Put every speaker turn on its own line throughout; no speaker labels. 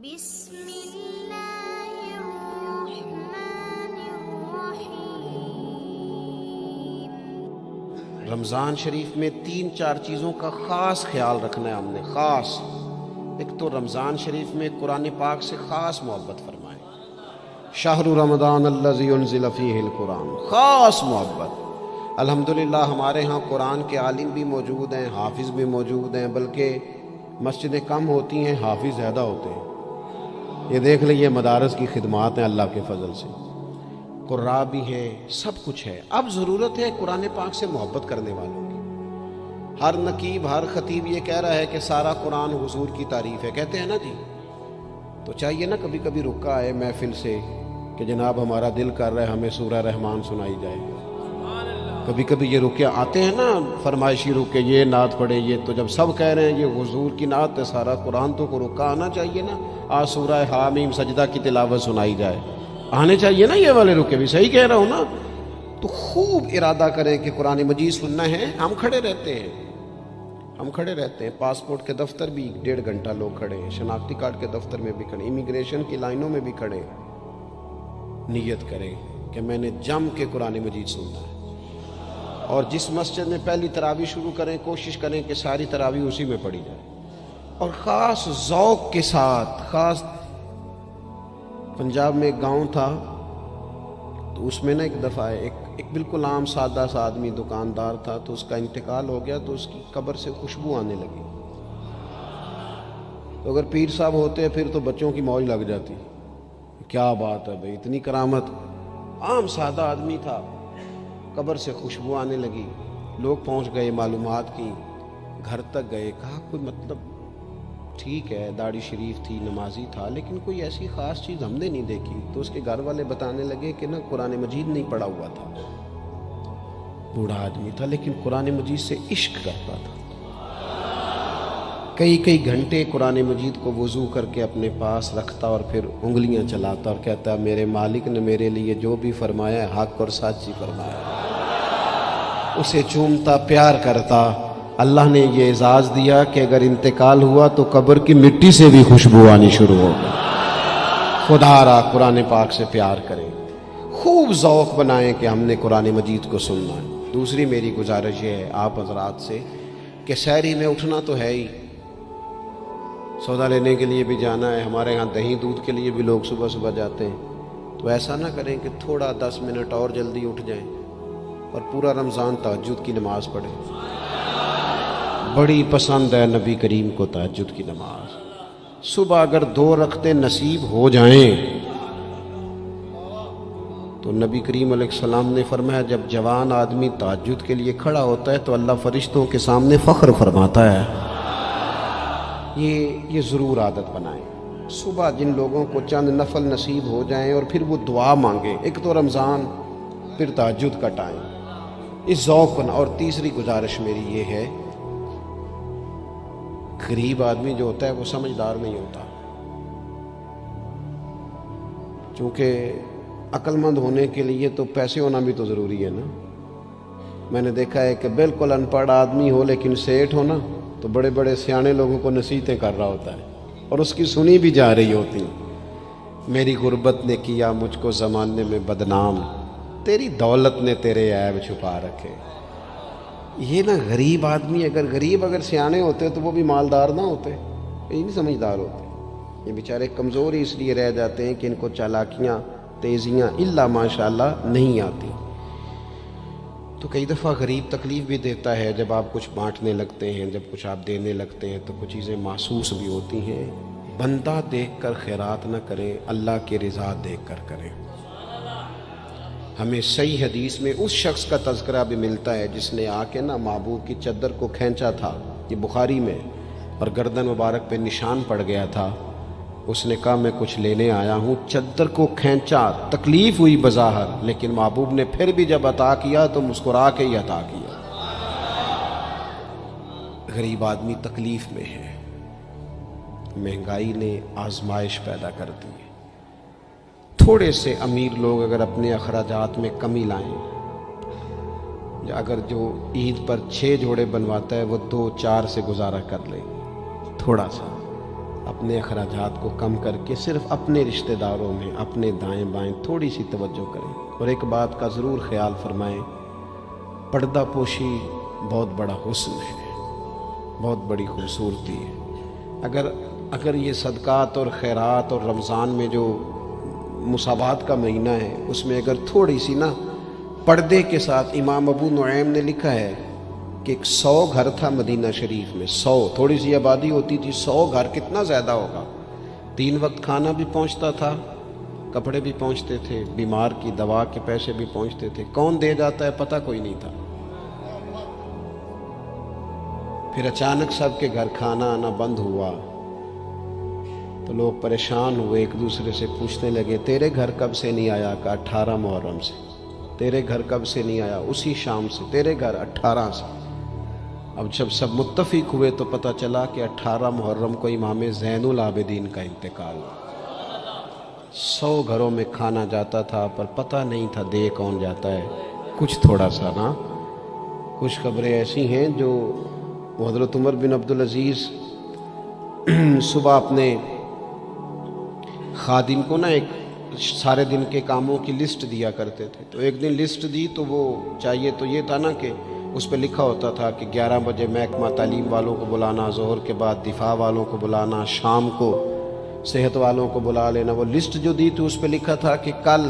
بسم اللہ الرحمن الرحیم۔
رمضان شریف میں 3-4 چیزوں کا خاص خیال رکھنا ہے ہم نے، خاص۔ ایک تو رمضان شریف میں قرآن پاک سے خاص محبت فرمائیں، شہر رمضان الذی انزل فیہ القرآن، خاص محبت۔ الحمدللہ ہمارے ہاں قرآن کے عالم بھی موجود ہیں، حافظ بھی موجود ہیں، بلکہ مسجدیں کم ہوتی ہیں، حافظ زیادہ ہوتے ہیں۔ یہ دیکھ لئے مدارس کی خدمات ہیں اللہ کے فضل سے، قراء بھی ہیں، سب کچھ ہے۔ اب ضرورت ہے قرآن پاک سے محبت کرنے والوں کی۔ ہر نقیب، ہر خطیب یہ کہہ رہا ہے کہ سارا قرآن حضور کی تعریف ہے، کہتے ہیں نا جی، تو چاہیے نا کبھی کبھی رکا آئے محفل سے کہ جناب ہمارا دل کر رہا ہے ہمیں سورہ رحمان سنائی جائے۔ کبھی کبھی یہ رکے آتے ہیں نا فرمائشی رکے، یہ نعت پڑھے، یہ تو جب سب کہہ رہے ہیں یہ حضور کی نعت ہے، سارا قرآن تو کو رکا آنا چاہیے نا، آج سورہ حامیم سجدہ کی تلاوت سنائی جائے، آنے چاہیے نا یہ والے رکے بھی، صحیح کہہ رہا ہوں نا؟ تو خوب ارادہ کریں کہ قرآن مجید سننا ہے۔ ہم کھڑے رہتے ہیں، پاسپورٹ کے دفتر بھی 1.5 گھنٹہ لوگ کھڑے ہیں، شناختی کارڈ کے دفتر میں بھی کھڑے، امیگریشن کی لائنوں میں بھی کھڑے۔ نیت کریں کہ میں نے جم کے قرآن مجید سننا ہے، اور جس مسجد میں پہلی تراویح شروع کریں کوشش کریں کہ ساری تراویح اسی میں پڑھی جائے، اور خاص ذوق کے ساتھ۔ خاص پنجاب میں ایک گاؤں تھا، تو اس میں نا ایک دفعہ ایک بالکل عام سادہ سا آدمی دکاندار تھا، تو اس کا انتقال ہو گیا، تو اس کی قبر سے خوشبو آنے لگی۔ تو اگر پیر صاحب ہوتے پھر تو بچوں کی موج لگ جاتی، کیا بات ہے بھئی، اتنی کرامت۔ عام سادہ آدمی تھا، قبر سے خوشبو آنے لگی، لوگ پہنچ گئے، معلومات کی، گھر تک گئے، کہا کوئی مطلب ٹھیک ہے داڑھی شریف تھی، نمازی تھا، لیکن کوئی ایسی خاص چیز ہم نے نہیں دیکھی۔ تو اس کے گھر والے بتانے لگے کہ نا قرآن مجید نہیں پڑھا ہوا تھا، بوڑھا آدمی تھا لیکن قرآن مجید سے عشق کرتا تھا، کئی گھنٹے قرآن مجید کو وضو کر کے اپنے پاس رکھتا اور پھر انگلیاں چلاتا اور کہتا میرے مالک نے میرے لیے جو بھی فرمایا ہے حق اور سچ ہی فرمایا۔ اسے چومتا، پیار کرتا۔ اللہ نے یہ اعزاز دیا کہ اگر انتقال ہوا تو قبر کی مٹی سے بھی خوشبو آنی شروع ہو گئی۔ خدا را قرآن پاک سے پیار کریں، خوب ذوق بنائیں کہ ہم نے قرآن مجید کو سننا ہے۔ دوسری میری گزارش یہ ہے آپ حضرات سے کہ سحری میں اٹھنا تو ہے ہی، سودا لینے کے لیے بھی جانا ہے، ہمارے ہاں دہی دودھ کے لیے بھی لوگ صبح صبح جاتے ہیں، تو ایسا نہ کریں کہ تھوڑا 10 منٹ اور جلدی اٹھ جائیں اور پورا رمضان تہجد کی نماز پڑھیں۔ بڑی پسند ہے نبی کریم کو تہجد کی نماز۔ صبح اگر 2 رکعتیں نصیب ہو جائیں تو نبی کریم علیہ السلام نے فرمایا جب جوان آدمی تہجد کے لیے کھڑا ہوتا ہے تو اللہ فرشتوں کے سامنے فخر فرماتا ہے۔ یہ ضرور عادت بنائیں، صبح جن لوگوں کو چند نفل نصیب ہو جائیں اور پھر وہ دعا مانگیں، ایک تو رمضان پھر تہجد کا ٹائم، اس ذوق بنا۔ اور تیسری گزارش میری یہ ہے، غریب آدمی جو ہوتا ہے وہ سمجھدار نہیں ہوتا، چونکہ عقل مند ہونے کے لیے تو پیسے ہونا بھی تو ضروری ہے نا۔ میں نے دیکھا ہے کہ بالکل ان پڑھ آدمی ہو لیکن سیٹھ ہو نا، تو بڑے بڑے سیانے لوگوں کو نصیحتیں کر رہا ہوتا ہے اور اس کی سنی بھی جا رہی ہوتی۔ میری غربت نے کیا مجھ کو زمانے میں بدنام، تیری دولت نے تیرے عیب چھپا رکھے۔ یہ نا غریب آدمی، اگر سیانے ہوتے تو وہ بھی مالدار نہ ہوتے، یہ نہیں سمجھدار ہوتے، یہ بیچارے کمزور ہی اس لیے رہ جاتے ہیں کہ ان کو چالاکیاں، تیزیاں الا ماشاءاللہ نہیں آتی۔ تو کئی دفعہ غریب تکلیف بھی دیتا ہے، جب آپ کچھ بانٹنے لگتے ہیں، جب کچھ آپ دینے لگتے ہیں تو کچھ چیزیں محسوس بھی ہوتی ہیں۔ بندہ دیکھ کر خیرات نہ کریں، اللہ کی رضا دیکھ کر کریں۔ ہمیں صحیح حدیث میں اس شخص کا تذکرہ بھی ملتا ہے جس نے آ کے نا محبوب کی چادر کو کھینچا تھا، یہ بخاری میں، اور گردن مبارک پہ نشان پڑ گیا تھا۔ اس نے کہا میں کچھ لینے آیا ہوں، چادر کو کھینچا، تکلیف ہوئی بظاہر، لیکن محبوب نے پھر بھی جب عطا کیا تو مسکرا کے ہی عطا کیا۔ غریب آدمی تکلیف میں ہے، مہنگائی نے آزمائش پیدا کر دی ہے۔ تھوڑے سے امیر لوگ اگر اپنے اخراجات میں کمی لائیں، اگر جو عید پر 6 جوڑے بنواتا ہے وہ 2-4 سے گزارا کر لے، تھوڑا سا اپنے اخراجات کو کم کر کے صرف اپنے رشتہ داروں میں اپنے دائیں بائیں تھوڑی سی توجہ کریں. اور ایک بات کا ضرور خیال فرمائیں، پردہ پوشی بہت بڑا حسن ہے، بہت بڑی خوبصورتی ہے. اگر یہ صدقات اور خیرات اور رمضان میں جو مساوات کا مہینہ ہے اس میں اگر تھوڑی سی نا پردے کے ساتھ، امام ابو نعیم نے لکھا ہے کہ 100 گھر تھا مدینہ شریف میں، 100 تھوڑی سی آبادی ہوتی تھی، 100 گھر کتنا زیادہ ہوگا. 3 وقت کھانا بھی پہنچتا تھا، کپڑے بھی پہنچتے تھے، بیمار کی دوا کے پیسے بھی پہنچتے تھے. کون دے جاتا ہے پتہ کوئی نہیں تھا. پھر اچانک سب کے گھر کھانا آنا بند ہوا تو لوگ پریشان ہوئے، ایک دوسرے سے پوچھنے لگے تیرے گھر کب سے نہیں آیا؟ کہ 18 محرم سے. تیرے گھر کب سے نہیں آیا؟ اسی شام سے. تیرے گھر 18 سے. اب جب سب متفق ہوئے تو پتہ چلا کہ 18 محرم کو امام زین العابدین کا انتقال ہوا. 100 گھروں میں کھانا جاتا تھا پر پتہ نہیں تھا دے کون جاتا ہے. کچھ تھوڑا سا نا کچھ خبریں ایسی ہیں جو حضرت عمر بن عبدالعزیز صبح اپنے خادم کو نا ایک سارے دن کے کاموں کی لسٹ دیا کرتے تھے. تو ایک دن لسٹ دی تو وہ چاہیے تو یہ تھا نا کہ اس پہ لکھا ہوتا تھا کہ 11 بجے محکمہ تعلیم والوں کو بلانا، ظہر کے بعد دفاع والوں کو بلانا، شام کو صحت والوں کو بلا لینا. وہ لسٹ جو دی تھی اس پہ لکھا تھا کہ کل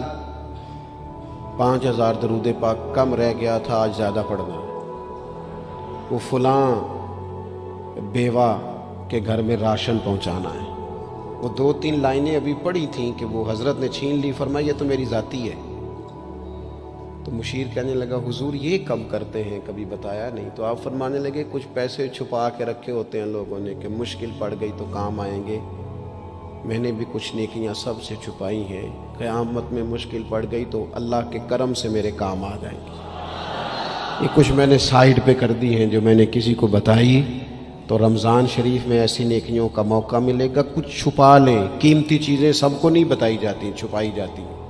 5000 درود پاک کم رہ گیا تھا، آج زیادہ پڑھنا. وہ فلاں بیوہ کے گھر میں راشن پہنچانا ہے. وہ 2-3 لائنیں ابھی پڑھی تھیں کہ وہ حضرت نے چھین لی، فرمایا یہ تو میری ذاتی ہے. تو مشیر کہنے لگا حضور یہ کم کرتے ہیں، کبھی بتایا نہیں. تو آپ فرمانے لگے کچھ پیسے چھپا کے رکھے ہوتے ہیں لوگوں نے کہ مشکل پڑ گئی تو کام آئیں گے. میں نے بھی کچھ نیکیاں سب سے چھپائی ہیں، قیامت میں مشکل پڑ گئی تو اللہ کے کرم سے میرے کام آ جائیں گے. یہ کچھ میں نے سائیڈ پہ کر دی ہیں جو میں نے کسی کو بتائی. تو رمضان شریف میں ایسی نیکیوں کا موقع ملے گا. کچھ چھپا لیں، قیمتی چیزیں سب کو نہیں بتائی جاتی، چھپائی جاتی ہیں.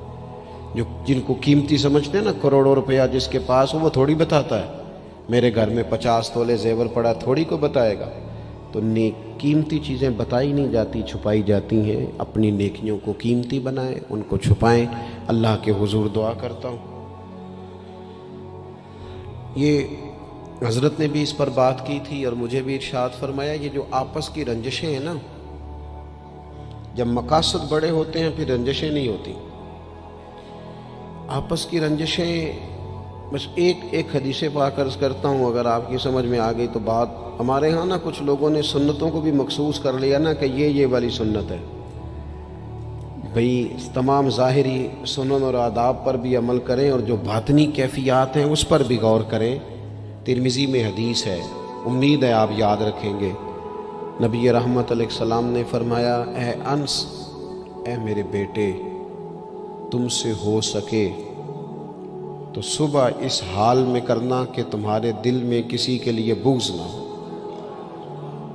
جو جن کو قیمتی سمجھتے ہیں نا، کروڑوں روپیہ جس کے پاس ہو وہ تھوڑی بتاتا ہے. میرے گھر میں 50 تولے زیور پڑا تھوڑی کو بتائے گا. تو قیمتی چیزیں بتائی نہیں جاتی، چھپائی جاتی ہیں. اپنی نیکیوں کو قیمتی بنائیں، ان کو چھپائیں. اللہ کے حضور دعا کرتا ہوں. یہ حضرت نے بھی اس پر بات کی تھی اور مجھے بھی ارشاد فرمایا یہ جو آپس کی رنجشیں ہیں نا، جب مقاصد بڑے ہوتے ہیں پھر رنجشیں نہیں ہوتی. آپس کی رنجشیں بس ایک حدیث پاک عرض کرتا ہوں، اگر آپ کی سمجھ میں آ گئی تو بات. ہمارے ہاں نا کچھ لوگوں نے سنتوں کو بھی مخصوص کر لیا نا کہ یہ والی سنت ہے. بھئی تمام ظاہری سنن اور آداب پر بھی عمل کریں اور جو باطنی کیفیات ہیں اس پر بھی غور کریں. ترمذی میں حدیث ہے، امید ہے آپ یاد رکھیں گے. نبی رحمت علیہ السلام نے فرمایا اے انس، اے میرے بیٹے، تم سے ہو سکے تو صبح اس حال میں کرنا کہ تمہارے دل میں کسی کے لیے بغض نہ ہو.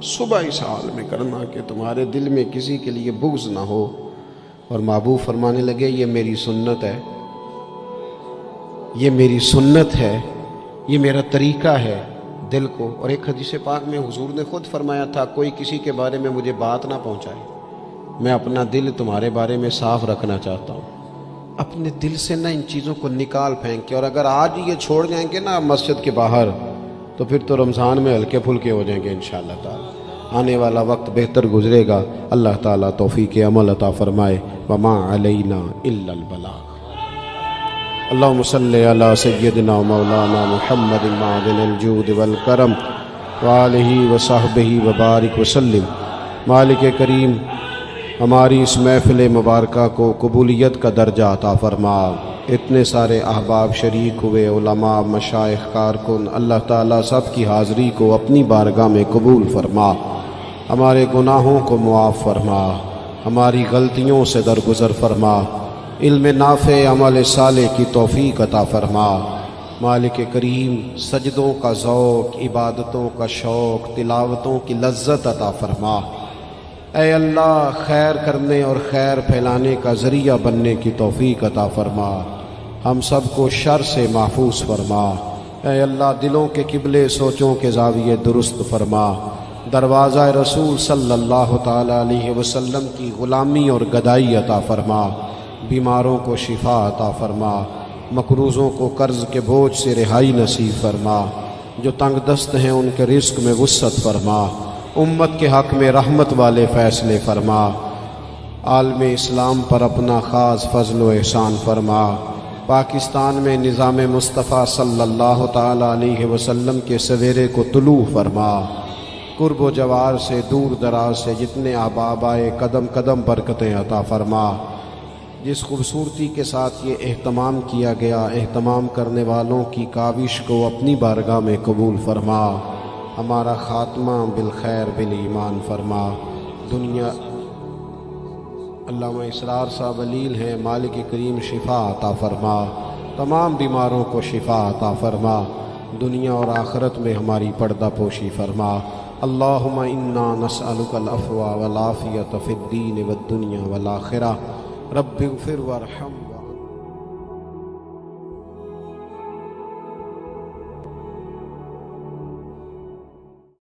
صبح اس حال میں کرنا کہ تمہارے دل میں کسی کے لیے بغض نہ ہو. اور محبوب فرمانے لگے یہ میری سنت ہے، یہ میری سنت ہے، یہ میرا طریقہ ہے دل کو. اور ایک حدیث پاک میں حضور نے خود فرمایا تھا کوئی کسی کے بارے میں مجھے بات نہ پہنچائے، میں اپنا دل تمہارے بارے میں صاف رکھنا چاہتا ہوں. اپنے دل سے نہ ان چیزوں کو نکال پھینک کے، اور اگر آج یہ چھوڑ جائیں گے نا مسجد کے باہر تو پھر تو رمضان میں ہلکے پھلکے ہو جائیں گے انشاءاللہ تعالی. آنے والا وقت بہتر گزرے گا. اللہ تعالیٰ توفیق عمل عطا فرمائے. وما علینا الا البلاغ. اللہم صلی علی سیدنا و مولانا محمد معدن الجود والکرم وآلہ وصحبہ وبارک وسلم. مالک کریم ہماری اس محفل مبارکہ کو قبولیت کا درجہ عطا فرما. اتنے سارے احباب شریک ہوئے، علماء، مشائخ، کارکن، اللہ تعالیٰ سب کی حاضری کو اپنی بارگاہ میں قبول فرما. ہمارے گناہوں کو معاف فرما، ہماری غلطیوں سے درگزر فرما. علم نافع، عمل صالح کی توفیق عطا فرما. مالک کریم سجدوں کا ذوق، عبادتوں کا شوق، تلاوتوں کی لذت عطا فرما. اے اللہ خیر کرنے اور خیر پھیلانے کا ذریعہ بننے کی توفیق عطا فرما. ہم سب کو شر سے محفوظ فرما. اے اللہ دلوں کے قبلے، سوچوں کے زاویے درست فرما. دروازہ رسول صلی اللہ تعالی علیہ وسلم کی غلامی اور گدائی عطا فرما، بیماروں کو شفا عطا فرما، مقروضوں کو قرض کے بوجھ سے رہائی نصیب فرما، جو تنگ دست ہیں ان کے رزق میں وسعت فرما، امت کے حق میں رحمت والے فیصلے فرما، عالم اسلام پر اپنا خاص فضل و احسان فرما، پاکستان میں نظام مصطفیٰ صلی اللہ تعالی علیہ وسلم کے سویرے کو طلوع فرما، قرب و جوار سے دور دراز سے جتنے احباب آئے قدم قدم برکتیں عطا فرما، جس خوبصورتی کے ساتھ یہ اہتمام کیا گیا، اہتمام کرنے والوں کی کاوش کو اپنی بارگاہ میں قبول فرما، ہمارا خاتمہ بالخیر بالایمان فرما۔ دنیا علامہ اسرار صاحب علیل ہیں، مالک کریم شفا عطا فرما، تمام بیماروں کو شفا عطا فرما، دنیا اور آخرت میں ہماری پردہ پوشی فرما۔ اللہم انا نسألک العفو والعافیۃ فی الدین والدنیا والآخرہ، رب اغفر وارحم